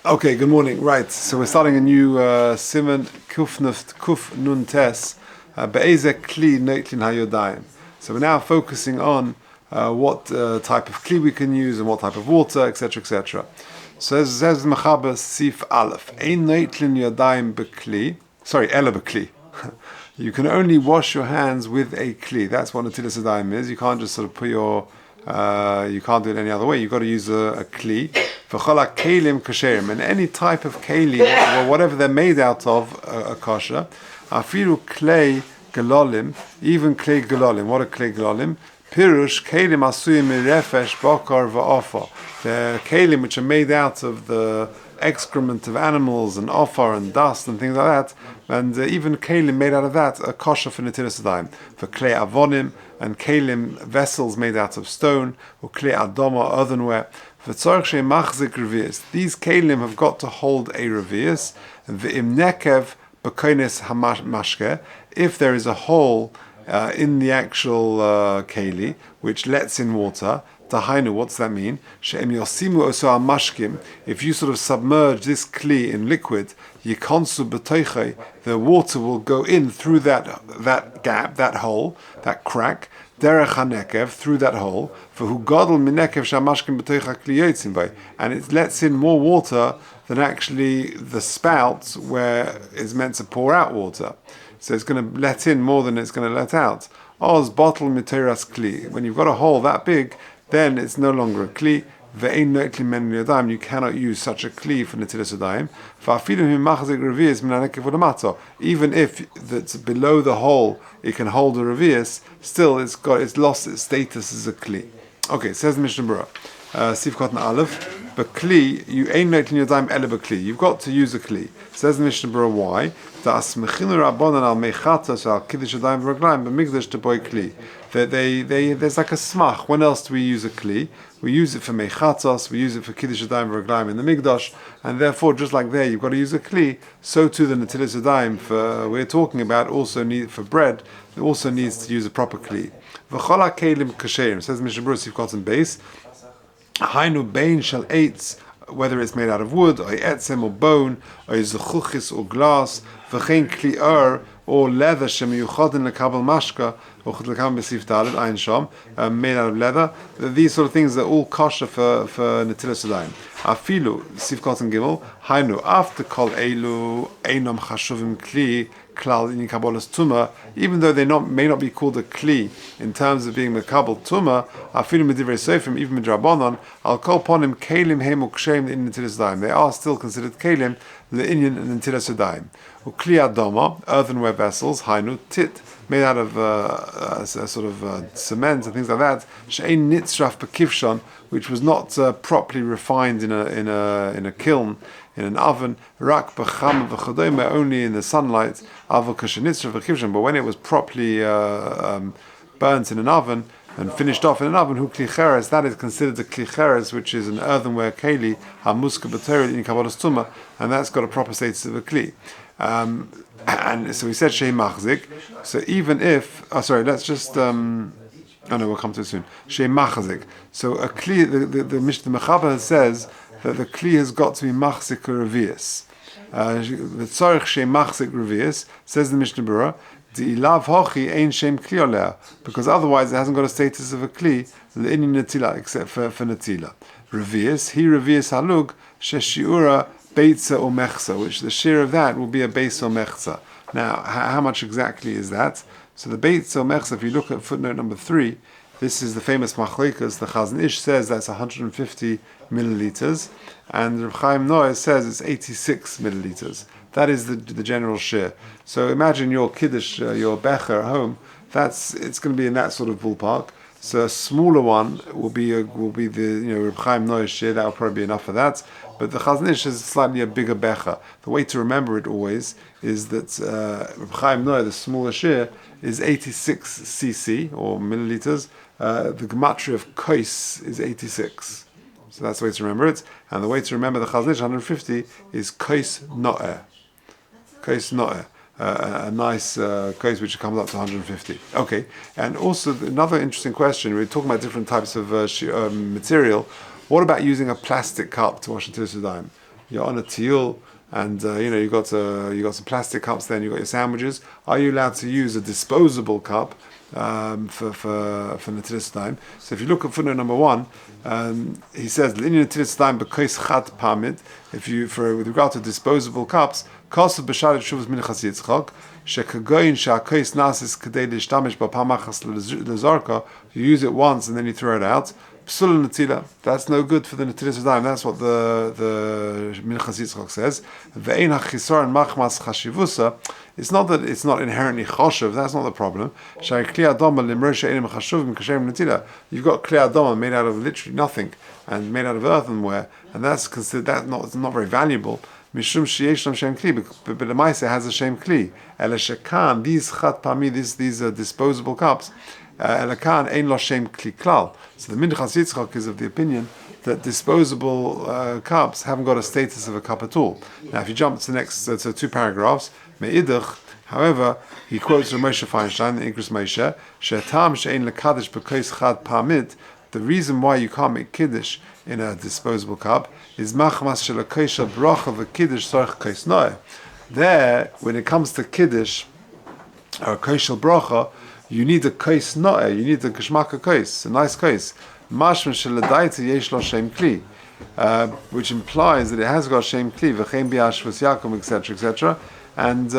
Okay, good morning. Right, so we're starting a new Siman Kuf Nun Tes Be'eze Kli Neitlin Hayodayim. So we're now focusing on what type of kli we can use and what type of water, etc., etc. So as says Mechaber Sif Aleph, Ein Neitlin Yadayim Be'kli, Ela Be'kli. You can only wash your hands with a kli. That's what Netilas Yadayim is. You can't just sort of put your you can't do it any other way. You've got to use a kli. V'chola kelim kasherim, and any type of keili, or whatever they're made out of, a kosher. Afiru klei galolim, even klei galolim. What are klei galolim? Pirush kelim asuyim mirefesh bokar va'ofar. They're kelim which are made out of the excrement of animals and offer and dust and things like that, and even kelim made out of that are kosher for Netilas Yadayim. For klei avonim and kelim vessels made out of stone, or klei adoma earthenware. For tzorich she'machzik revius, these kelim have got to hold a revius. V'im nekev b'koines hamashke, if there is a hole in the actual keili which lets in water. Tahainu, what's that mean? She'em yosimu oso amashkim. If you sort of submerge this kli in liquid, yikonsu b'toichei, the water will go in through that gap, that hole, that crack, derech hanekev, through that hole. For hu gadol minekev shamashkim b'toicha kli yotzim by, and it lets in more water than actually the spout where it's meant to pour out water. So it's going to let in more than it's going to let out. Oz bottle miteras kli. When you've got a hole that big, then it's no longer a kli. Ve'ein no'etli men yadayim. You cannot use such a kli for Netilas Yadayim. Fa'afilu himachzik revius min hanekev u'lamato. Even if that's below the hole, it can hold a revius. Still, it's lost its status as a kli. Okay, says the Mishnah Berurah, Sif Kotan Aleph. But kli, you ain't no'etli yadayim ele b'kli. You've got to use a kli. Says the Mishnah Berurah, why? There's like a smach. When else do we use a kli? We use it for mechatos, we use it for kiddush yadayim v'raglayim in the migdash, and therefore, just like there, you've got to use a kli. So too, the Netilas Yadayim we're talking about also need for bread. It also needs to use a proper kli. V'chola kelim kasherim, says Mishnah Berurah, Sif Kotan base. Hainu bein shel eitz, whether it's made out of wood, or etzem, or bone, or zechuchis, or glass, v'chein kli'ar, or leather, shemiyuchodin lekabel mashka, or chudlekam b'sif dalet, ayin sham, made out of leather. These sort of things are all kosher for Netilas Yadayim. Afilu, sif kotan gimel, hainu, after kol elu, einom chashuvim kli, klal in Kabbalah's Tumah, even though they may not be called a kli in terms of being mekabel Tumah, afilu midivrei sofrim, even midrabanan, al kol ponim kelim hemu kshem in Netilas Yadayim. They are still considered kelim le'inyan and Netilas Yadayim. Ukli adoma, earthenware vessels, hainu tit, made out of cement and things like that. She'ein nitzraf b'kivshon, which was not properly refined in a kiln, in an oven. Rak b'cham v'chodome, only in the sunlight. Avol kashenitzraf b'kivshon, but when it was properly burnt in an oven and finished off in an oven, hu kli cheres, that is considered a kli cheres, which is an earthenware keili, hamuska b'torah in Kabbalah's Tumah, and that's got a proper status of a kli. And so we said shei machzik. So even if, let's just, we'll come to it soon. Shei machzik. So a kli, the Mishnah Mechaber says that the kli has got to be machzik revius. The tzorich shei machzik revius, says the Mishnah Berurah, the ilav hochi ein shem kli oleh, because otherwise it hasn't got a status of a kli le'inin netila, except for netila. Revius, he revius halug sheshiura beitza or mechza, which the share of that will be a beitza or mechza. Now, how much exactly is that? So the beitza or mechza, if you look at footnote number 3, this is the famous machlekas. The Chazon Ish says that's 150 milliliters, and Rabbi Chaim Noah says it's 86 milliliters. That is the general share. So imagine your kiddush, your becher at home. It's going to be in that sort of ballpark. So a smaller one will be the Rabbi Chaim Noah's share. That will probably be enough for that. But the Chazon Ish is slightly a bigger becher. The way to remember it always is that Rabbi Chaim Noah, the smaller share, is 86 cc or milliliters. The gematria of kois is 86. So that's the way to remember it. And the way to remember the Chazon Ish 150 is kois no'eh. Kois no'eh. A nice case which comes up to 150. Okay, and also another interesting question. We're talking about different types of material. What about using a plastic cup to wash Netilas Yadayim? you're on a tiyul, and you got some plastic cups there, and you got your sandwiches. Are you allowed to use a disposable cup for Netilas Yadayim? So if you look at footnote number 1, he says Netilas Yadayim b'kois chad pamid. With regard to disposable cups, kosav b'sharet shuvas minchas yitzchak shekagoyin she'akois nasis kedei l'shtamish b'pam achas l'zarka. You use it once and then you throw it out. Psul netila. That's no good for the Netilas Yadayim. That's what the minchas yitzchak says. Ve'ein hachisaron machmas chashivusa. It's not that it's not inherently choshev. That's not the problem. You've got kli adama made out of literally nothing and made out of earthenware, and that's considered not very valuable. Mishum sheyesh shem kli, but the ma'aseh has a shem kli. Eleshekan, these chat pami, these are disposable cups. Elekan ein lo shem kli klal. So the minchas yitzchak is of the opinion that disposable cups haven't got a status of a cup at all. Now, if you jump to the next, so 2 paragraphs, me'idach, however, he quotes from Moshe Feinstein, the Ingris Moshe, she'etam she'ein lekadish b'kois chad pamid. The reason why you can't make kiddush in a disposable cup is machmas shelakoisha bracha v'kiddush sorch kois noeh. There, when it comes to kiddush or koishel bracha, you need a kois noeh. You need a geschmacka kois, a nice kois. Mashma sheladaita yesh lo shem kli, which implies that it has got shem kli v'chein bi'ashvus yakum, etc., etc., and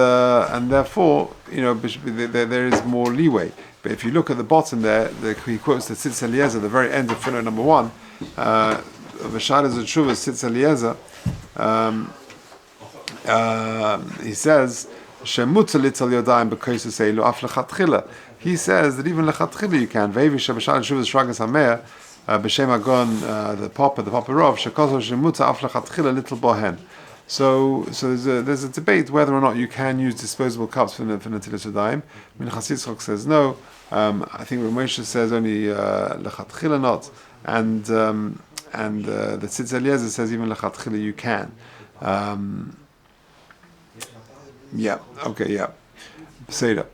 therefore, there is more leeway. But if you look at the bottom there, he quotes the Tzitz Eliezer, the very end of footnote number 1, V'shayla Zetshuva Tzitz Eliezer. He says, "Shemuta litzal yodayim b'koisus eilu af lechatchila." He says that even lechatchila you can. V'evish V'shayla Zetshuva Shragas Hamer b'shem Agon, the Papa Rov, shekoso shemuta af lechatchila little bohen. So there's a debate whether or not you can use disposable cups for Netilas Yadayim. Minchas Yitzchak says no. I think Rabbi Moshe says only lechatchila not, and the Tzitz Eliezer says even lechatchila you can. Seder.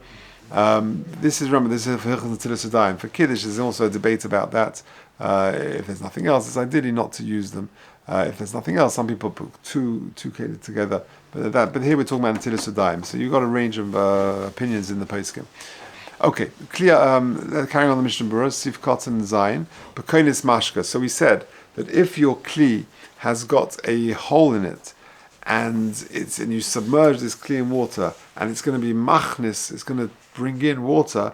This is for Netilas Yadayim. For Kiddush, there's also a debate about that. If there's nothing else, it's ideally not to use them. If there's nothing else, some people put two Keili together. But here we're talking about Netilas Yadayim. So you've got a range of opinions in the poskim. Okay, clear. Carrying on the Mishnah Berurah, Sif Cotton Zayin, Bekonis Mashka. So we said that if your kli has got a hole in it, and you submerge this kli in water, and it's going to be machnis, it's going to bring in water,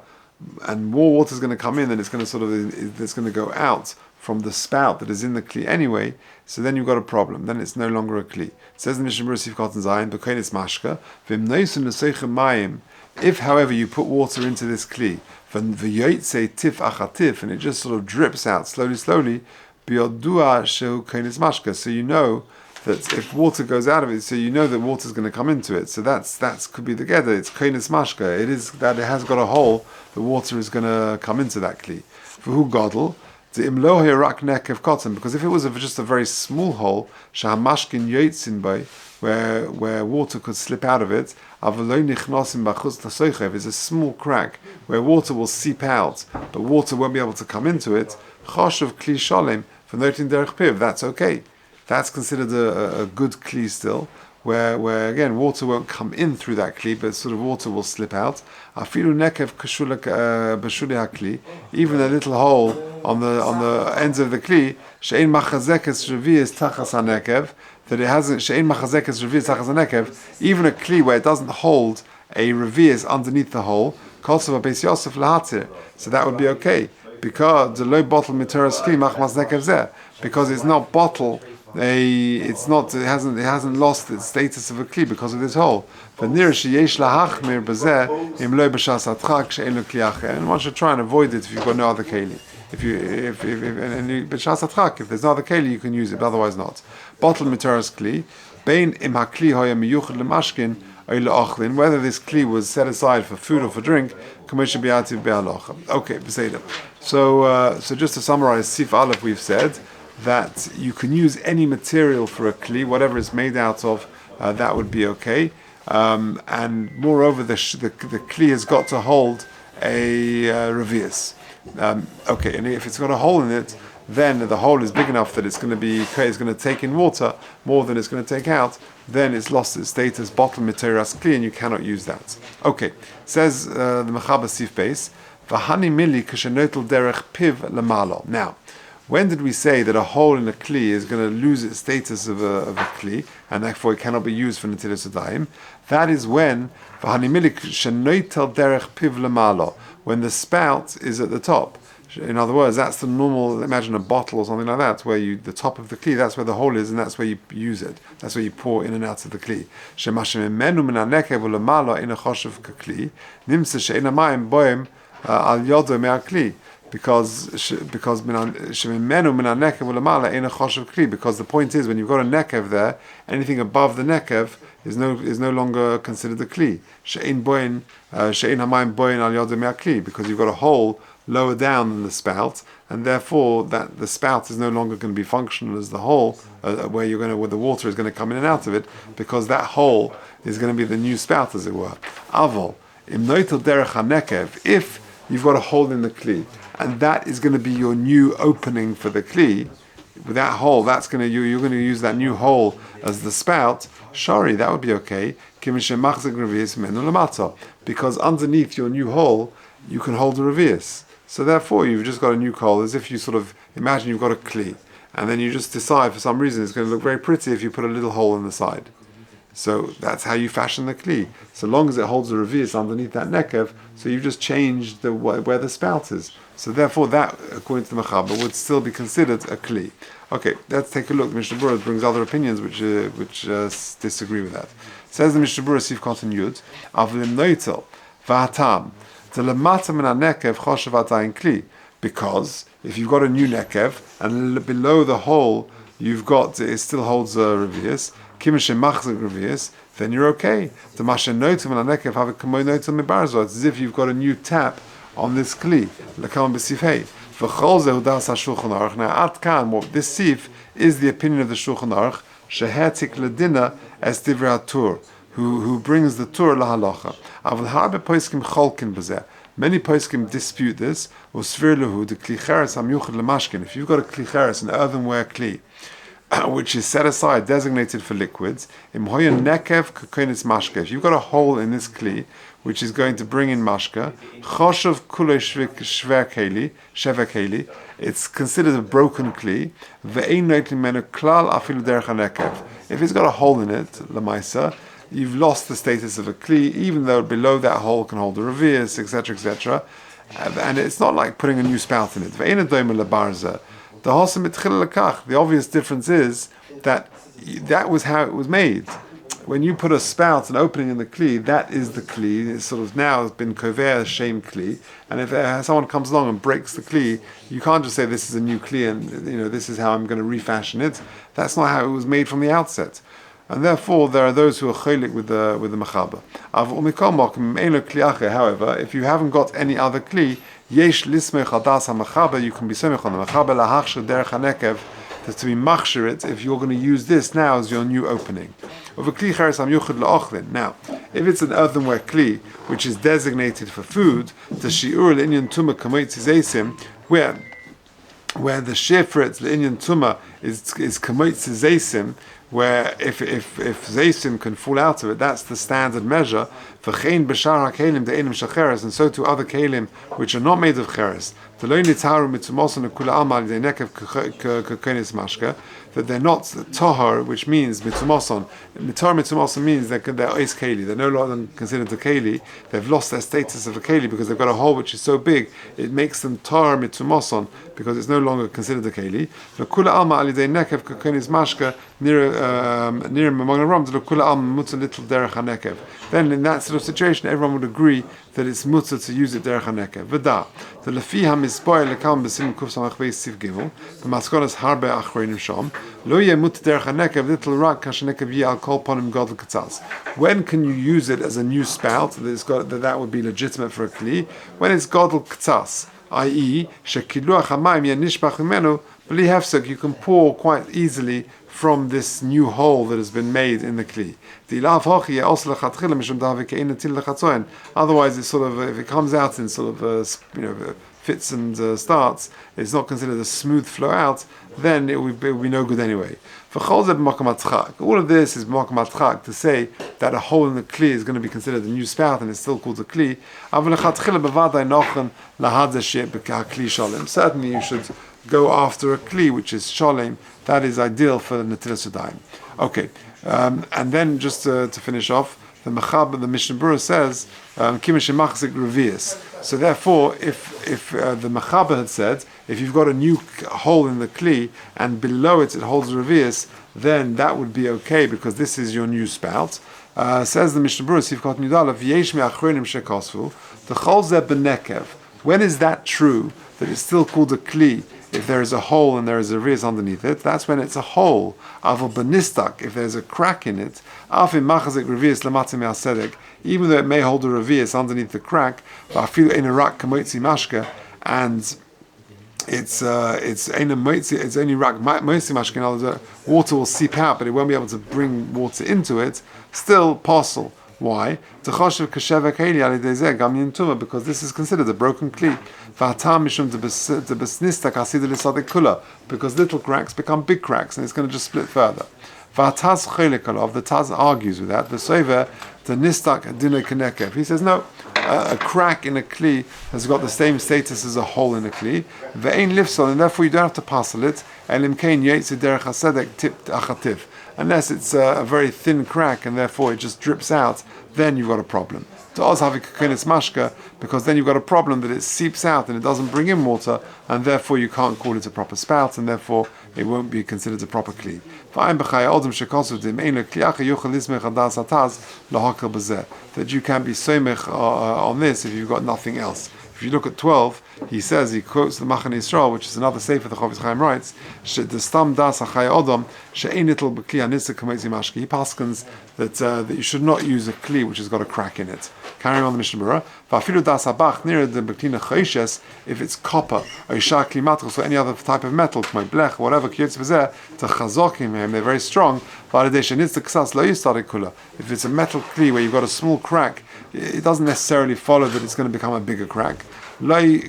and more water is going to come in, and it's going to go out from the spout that is in the kli anyway. So then you've got a problem. Then it's no longer a kli. It says in the Mishnah Berurah, Sif Cotton Zayin, Bekonis Mashka, Vim Noisun L'Seichem Mayim. If, however, you put water into this kli, and it just sort of drips out slowly, so you know that if water goes out of it, so you know that water is going to come into it. So that could be the gather. It's koines mashka. It is that it has got a hole. The water is going to come into that kli. For who godel? The imlohe rak neck of cotton. Because if it was just a very small hole, shahamashkin yotzin by, where water could slip out of it, if it's a small crack where water will seep out, but water won't be able to come into it, choshev kli shalem for noting derech piv. That's okay. That's considered a good kli still, where again water won't come in through that kli, but sort of water will slip out. Afilu nekev kashulak b'shuli hakli, even a little hole on the ends of the kli, she'ein machazekes revius tachas hanekev, that it hasn't she'ein machazekes revius tachas hanekev, even a kli where it doesn't hold a revius underneath the hole, kosov beis yosef lahatir, so that would be okay, because the low bottle miteras kli machmas nekev zeh, because it's not bottle. It hasn't lost its status of a kli because of this hole. And one should try and avoid it if you've got no other keili. If there's no other keili, you can use it, but otherwise not. Bottle miteras kli, bein im hakli hoya miyuchad lemashkin oile whether this kli was set aside for food or for drink, commission biativ be'alocha. Okay, beseder. So just to summarize, Sif Aleph we've said that you can use any material for a kli, whatever it's made out of, that would be okay. And moreover, the kli has got to hold a revius. Okay, and if it's got a hole in it, then the hole is big enough that it's going to take in water more than it's going to take out, then it's lost its status, bottle Miteras Kli, and you cannot use that. Okay, says the Mechaber Sif Beis, V'hani mili k'shenotel derech piv lemalo. Now, when did we say that a hole in a kli is going to lose its status of a kli, and therefore it cannot be used for Netilas Yadayim? That is when v'hani mili k'shenotel derech piv lemalo, when the spout is at the top. In other words, that's the normal, imagine a bottle or something like that, where the top of the kli, that's where the hole is, and that's where you use it. That's where you pour in and out of the kli. Al yodo me'akli, because the point is, when you've got a nekev there, anything above the nekev is no longer considered a kli. Because you've got a hole lower down than the spout, and therefore that the spout is no longer going to be functional as the hole where the water is going to come in and out of it, because that hole is going to be the new spout, as it were. Avol im noitel derech hanekev, if you've got a hole in the kli, and that is going to be your new opening for the kli. With that hole, you're going to use that new hole as the spout. Shari, that would be okay. Because underneath your new hole, you can hold a revius. So therefore, you've just got a new hole, as if you sort of imagine you've got a kli, and then you just decide for some reason it's going to look very pretty if you put a little hole in the side. So that's how you fashion the kli. So long as it holds a revius underneath that nekev, so you've just changed where the spout is. So therefore that, according to the Mechaber, would still be considered a kli. Okay, let's take a look. Mishnah Berurah brings other opinions which disagree with that. Says the Mishnah Berurah Sif Cotton Yud, Avlim Noitel, V'atam, Telemata min ha-nekev choshev atayin kli. Because if you've got a new nekev, and below the hole it still holds a revius, then you're okay. It's as if you've got a new tap on this kli. Now, at this sif is the opinion of the Shulchan Aruch, shehetik ledina es divrei tur, who brings the tur lahalacha. Many poskim dispute this. If you've got a kli cheres, an earthenware kli, which is set aside, designated for liquids, if you've got a hole in this kli, which is going to bring in mashka, it's considered a broken kli. If it's got a hole in it, lamaisa, you've lost the status of a kli, even though below that hole can hold a revius, etc., etc. And it's not like putting a new spout in it. The obvious difference is that was how it was made. When you put a spout, an opening in the kli, that is the kli. It's sort of now been kover shame kli. And if someone comes along and breaks the kli, you can't just say this is a new kli and this is how I'm going to refashion it. That's not how it was made from the outset. And therefore, there are those who are chaylik with the mechaber. However, if you haven't got any other kli, yesh lismech hadas ha-mechaber, you can be semech on the mechaber lahachshir derech hanekev, to be machshir it if you're going to use this now as your new opening. Now, if it's an earthenware kli which is designated for food, the shiur l'inyan tuma kamoitzi zeisim, where the share for it, the inyan tuma is kamoitzi zeisim, where if zeisim can fall out of it, that's the standard measure. And so to other kelim which are not made of cheres, that they're not tahar, which means mitzumoson. Mitzumoson means they're is keili. They're no longer considered a keili. They've lost their status of a keili because they've got a hole which is so big it makes them tahar mitzumoson because it's no longer considered a keili. Kula alma alidei nekev kakenis mashka near among the ram to kula alma mutzah little derech hanekev. Then in that sort of situation, everyone would agree that it's mutzah to use it derech hanekev. V'da the lefi hamispoil lekam b'sim kuf samach beis sif gimel the maskonas harbe achreinim sham lo yeh mutzah derech hanekev little rak kashanekev yeh al kol ponim godel katzas. When can you use it as a new spout? That would be legitimate for a kli when it's godel katzas, i.e. shekiluach hamayim yeh nishbach mimenu b'li hefsek. You can pour quite easily from this new hole that has been made in the kli. Otherwise, it's sort of, if it comes out in sort of fits and starts, it's not considered a smooth flow out, then it would be no good anyway. All of this is b'makom hatchak, to say that a hole in the kli is going to be considered a new spout and it's still called a kli. Certainly you should go after a kli which is sholem. That is ideal for Netilas Yadayim. Okay, and then just to finish off, the Mishnah Berurah says, so therefore, if the Mechaber had said, if you've got a new hole in the kli and below it holds revius, then that would be okay because this is your new spout. Says the Mishnah Berurah, Sivkot Nidalev, Yesh me'achronim shekosvu, the chol zeh b'nekev. When is that true, that it's still called a kli, if there is a hole and there is a revius underneath it? That's when it's a hole. Avol b'nistak, if there's a crack in it, afim machazik revius lamatzim me'asedek, even though it may hold a revius underneath the crack, va'afilu ein rak kamoitzi mashka, and it's only rak moitzi mashka, in other words, water will seep out, but it won't be able to bring water into it. Still possible. Why? Because this is considered a broken kli. Because little cracks become big cracks and it's going to just split further. The Taz argues with that. He says no, a crack in a kli has got the same status as a hole in a kli, and therefore you don't have to parcel it. Unless it's a very thin crack and therefore it just drips out, then you've got a problem. Because then you've got a problem that it seeps out and it doesn't bring in water, and therefore you can't call it a proper spout, and therefore it won't be considered a proper kli. That you can be soymech on this if you've got nothing else. If you look at 12, he says, he quotes the Machane Yisrael, which is another sefer the Orach Chaim writes, the stam das hachay odom she'ein nitl b'kli hanisik kamoitzi mashki. He paskins that you should not use a kli which has got a crack in it. Carrying on the Mishnah Berurah, va'afilu das habach near the b'kli nechoshes, if it's copper or ishar kli matros or any other type of metal, my blech, whatever kiyotz v'zeh, to chazokim him, they're very strong. If it's a metal kli where you've got a small crack, it doesn't necessarily follow that it's going to become a bigger crack. Then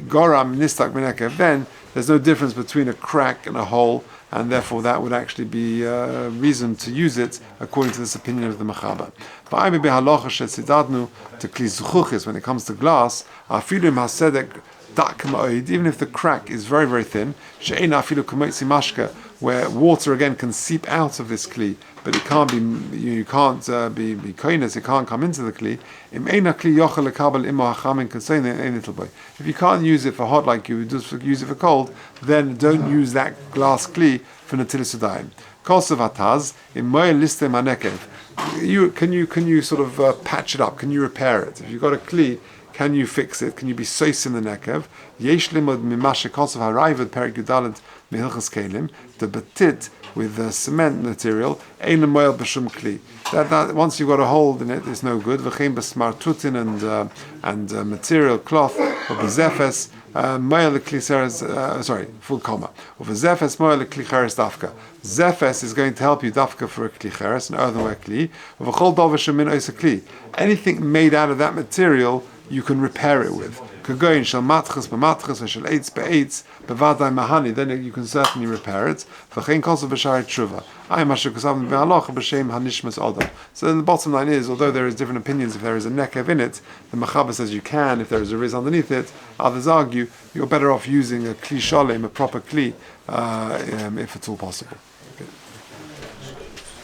there's no difference between a crack and a hole, and therefore that would actually be reason to use it according to this opinion of the Mechaber. When it comes to glass, even if the crack is very, very thin, where water again can seep out of this kli, but it can't be koines, it can't come into the kli. If you can't use it for hot like you just use it for cold, then don't use that glass kli for Netilas Yadayim. Can you sort of patch it up? Can you repair it? If you've got a kli, can you fix it? Can you be sois in the nekev? Yesh limud mimashe kosov harayvad perik yudalet mehilchas kelim, the batit with the cement material ein lemoel b'shum kli. That once you've got a hole in it, it's no good. V'chein b'smartutin and material cloth or b'zefes moel leklicheres. Full comma. Or b'zefes moel leklicheres dafka. Zefes is going to help you dafka for a klicheres, an earthenware kli. V'chol davar shemin ois a kli. Anything made out of that material, you can repair it with. Kagoin shel matchas b'matchas and shel eitz be'eitz b'vaday mahani. Then you can certainly repair it. V'chein kosav b'shari tshuva. Ay mashu kosav b'aloch b'shem hanishmas odom. So the bottom line is, although there is different opinions, if there is a nekev in it, the Mechaber says you can. If there is a riz underneath it, others argue you're better off using a kli sholem, a proper kli, if it's all possible.